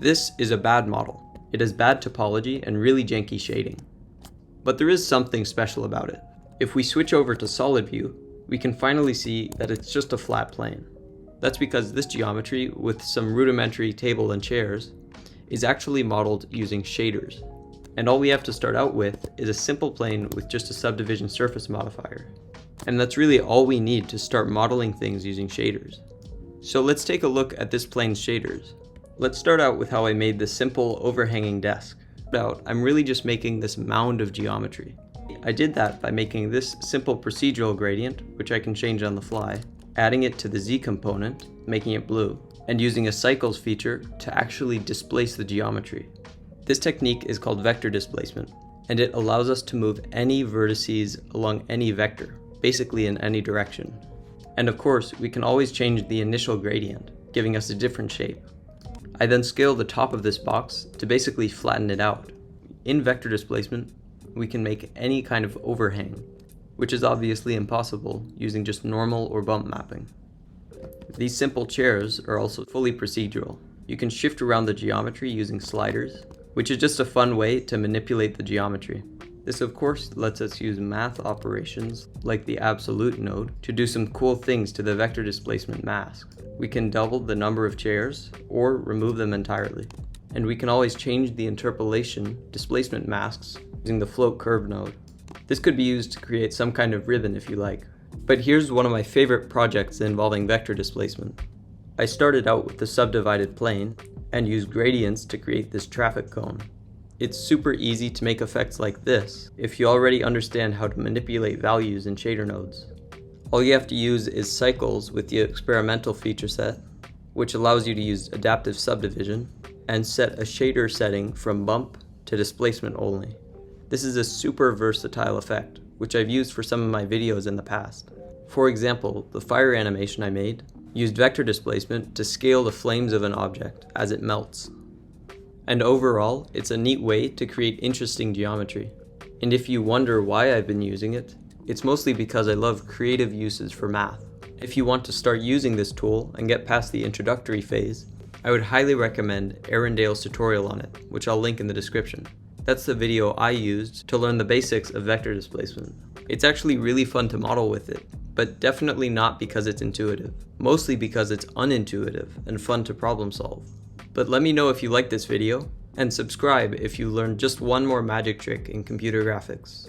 This is a bad model. It has bad topology and really janky shading. But there is something special about it. If we switch over to solid view, we can finally see that it's just a flat plane. That's because this geometry, with some rudimentary table and chairs, is actually modeled using shaders. And all we have to start out with is a simple plane with just a subdivision surface modifier. And that's really all we need to start modeling things using shaders. So let's take a look at this plane's shaders. Let's start out with how I made this simple overhanging desk. I'm really just making this mound of geometry. I did that by making this simple procedural gradient, which I can change on the fly, adding it to the Z component, making it blue, and using a cycles feature to actually displace the geometry. This technique is called vector displacement, and it allows us to move any vertices along any vector, basically in any direction. And of course, we can always change the initial gradient, giving us a different shape. I then scale the top of this box to basically flatten it out. In vector displacement, we can make any kind of overhang, which is obviously impossible using just normal or bump mapping. These simple chairs are also fully procedural. You can shift around the geometry using sliders, which is just a fun way to manipulate the geometry. This of course lets us use math operations like the absolute node to do some cool things to the vector displacement mask. We can double the number of chairs or remove them entirely. And we can always change the interpolation displacement masks using the float curve node. This could be used to create some kind of ribbon if you like. But here's one of my favorite projects involving vector displacement. I started out with the subdivided plane and used gradients to create this traffic cone. It's super easy to make effects like this if you already understand how to manipulate values in shader nodes. All you have to use is cycles with the experimental feature set, which allows you to use adaptive subdivision and set a shader setting from bump to displacement only. This is a super versatile effect, which I've used for some of my videos in the past. For example, the fire animation I made used vector displacement to scale the flames of an object as it melts. And overall, it's a neat way to create interesting geometry. And if you wonder why I've been using it, it's mostly because I love creative uses for math. If you want to start using this tool and get past the introductory phase, I would highly recommend Arendale's tutorial on it, which I'll link in the description. That's the video I used to learn the basics of vector displacement. It's actually really fun to model with it, but definitely not because it's intuitive. Mostly because it's unintuitive and fun to problem solve. But let me know if you like this video, and subscribe if you learned just one more magic trick in computer graphics.